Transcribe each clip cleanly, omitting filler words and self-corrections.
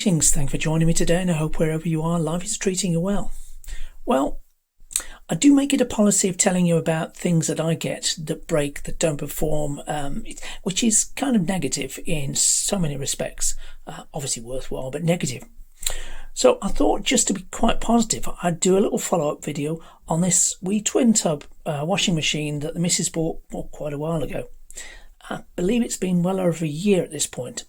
Thanks for joining me today, and I hope wherever you are, life is treating you well. Well, I do make it a policy of telling you about things that I get that break, that don't perform, which is kind of negative in so many respects. Obviously worthwhile, but negative. So I thought, just to be quite positive, I'd do a little follow-up video on this wee twin tub washing machine that the missus bought quite a while ago. I believe it's been well over a year at this point.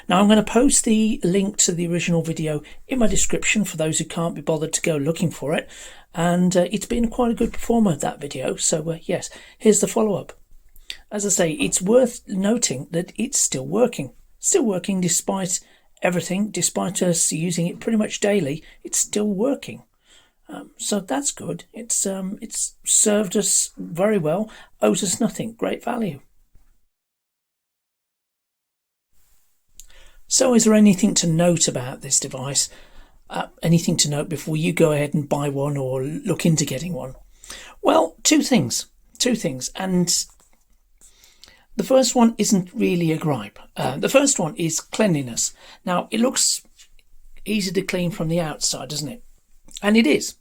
Now I'm going to post the link to the original video in my description for those who can't be bothered to go looking for it, and it's been quite a good performer, that video. So yes, here's the follow-up. As I say, it's worth noting that it's still working despite everything, despite us using it pretty much daily. It's still working, so that's good. It's served us very well, owes us nothing, great value. So is there anything to note about this device? Anything to note before you go ahead and buy one or look into getting one? Well, two things. And the first one isn't really a gripe. The first one is cleanliness. Now, it looks easy to clean from the outside, doesn't it? And it is.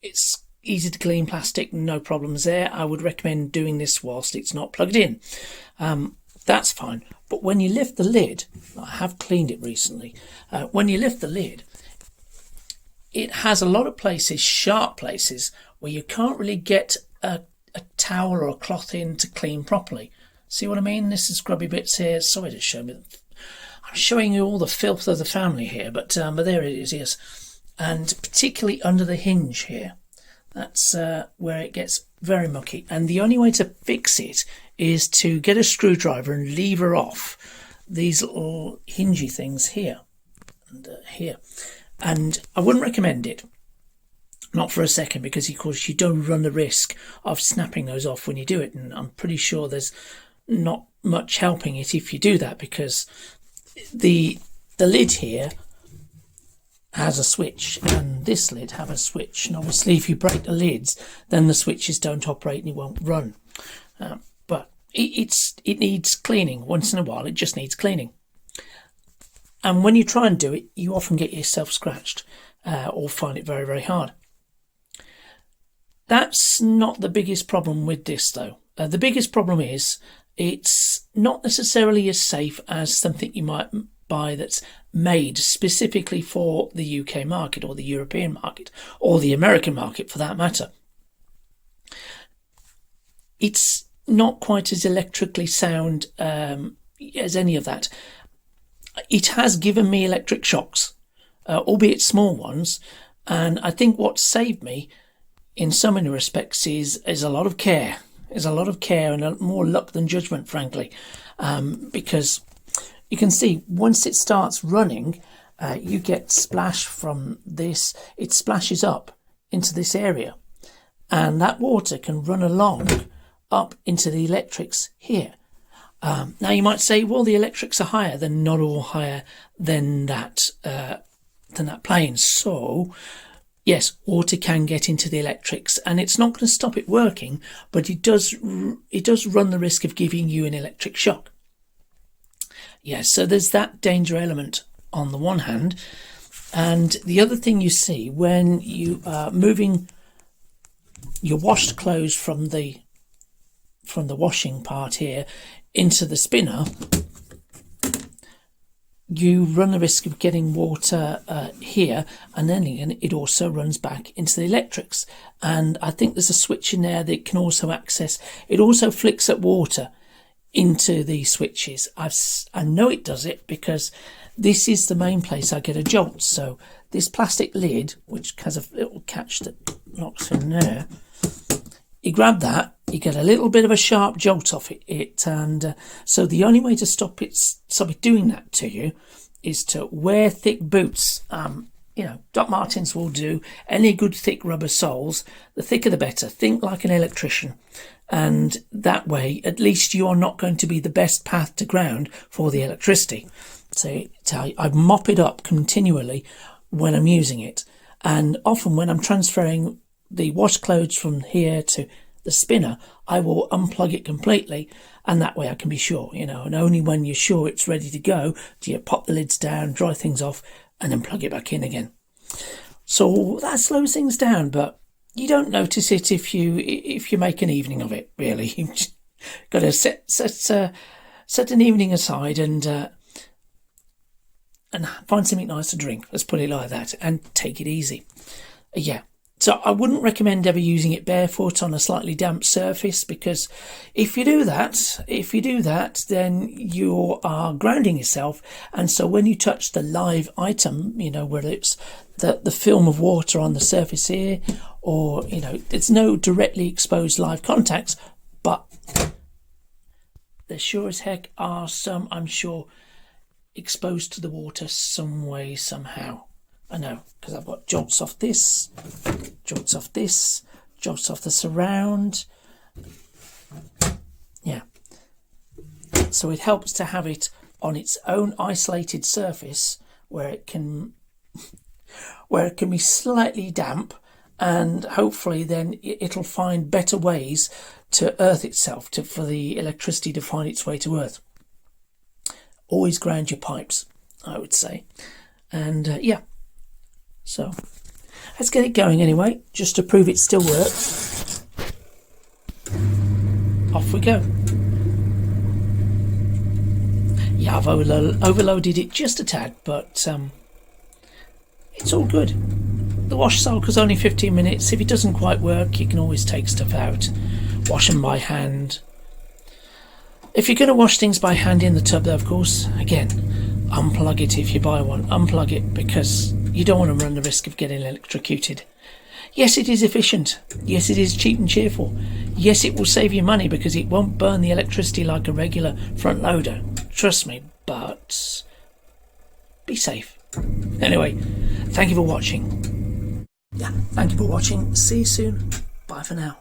It's easy to clean plastic, no problems there. I would recommend doing this whilst it's not plugged in. That's fine. But when you lift the lid, I have cleaned it recently, when you lift the lid, it has a lot of places, sharp places, where you can't really get a towel or a cloth in to clean properly. See what I mean? This is grubby bits here. Sorry to show me. I'm showing you all the filth of the family here, but there it is, yes. And particularly under the hinge here. That's where it gets very mucky. And the only way to fix it is to get a screwdriver and lever off these little hingy things here and here. And I wouldn't recommend it. Not for a second, because of course you don't run the risk of snapping those off when you do it. And I'm pretty sure there's not much helping it if you do that, because the lid here has a switch, and this lid have a switch, and obviously if you break the lids, then the switches don't operate and it won't run. But it needs cleaning once in a while. It just needs cleaning, and when you try and do it, you often get yourself scratched or find it very, very hard. That's not the biggest problem with this, though. The biggest problem is it's not necessarily as safe as something you might buy that's made specifically for the UK market, or the European market, or the American market for that matter. It's not quite as electrically sound as any of that. It has given me electric shocks, albeit small ones, and I think what saved me in so many respects is a lot of care. There's a lot of care and more luck than judgment, frankly, because you can see once it starts running, you get splash from this. It splashes up into this area, and that water can run along up into the electrics here. Now you might say, well, the electrics are higher. They're not all higher than that plane. So yes, water can get into the electrics, and it's not going to stop it working, but it does run the risk of giving you an electric shock. Yes, so there's that danger element on the one hand, and the other thing you see when you are moving your washed clothes from the washing part here into the spinner, you run the risk of getting water here, and then it also runs back into the electrics. And I think there's a switch in there that it can also access. It also flicks up water into the switches. I know it does it because this is the main place I get a jolt. So this plastic lid, which has a little catch that locks in there, you grab that, you get a little bit of a sharp jolt off it, and so the only way to stop it doing that to you is to wear thick boots. Doc Martens will do. Any good thick rubber soles, the thicker the better. Think like an electrician, and that way at least you are not going to be the best path to ground for the electricity. So I mop it up continually when I'm using it, and often when I'm transferring the wash clothes from here to the spinner, I will unplug it completely, and that way I can be sure, and only when you're sure it's ready to go do you pop the lids down, dry things off, and then plug it back in again. So that slows things down, but you don't notice it if you make an evening of it. Really, you've just got to set an evening aside and find something nice to drink. Let's put it like that, and take it easy. Yeah. So I wouldn't recommend ever using it barefoot on a slightly damp surface, because if you do that, then you are grounding yourself. And so when you touch the live item, whether it's the film of water on the surface here, or, it's no directly exposed live contacts, but there sure as heck are some, I'm sure, exposed to the water some way, somehow. I know, because I've got jolts off this, jolts off the surround. Yeah. So it helps to have it on its own isolated surface where it can be slightly damp, and hopefully then it'll find better ways to earth itself, for the electricity to find its way to earth. Always ground your pipes, I would say. And yeah. So let's get it going anyway, just to prove it still works. Off we go. Yeah, I've overloaded it just a tad, but it's all good. The wash cycle's only 15 minutes. If it doesn't quite work, you can always take stuff out, wash them by hand. If you're going to wash things by hand in the tub, though, of course, again, unplug it if you buy one. Unplug it, because you don't want to run the risk of getting electrocuted. Yes, it is efficient. Yes, it is cheap and cheerful. Yes, it will save you money because it won't burn the electricity like a regular front loader. Trust me, but be safe. Anyway, thank you for watching. Yeah, thank you for watching. See you soon. Bye for now.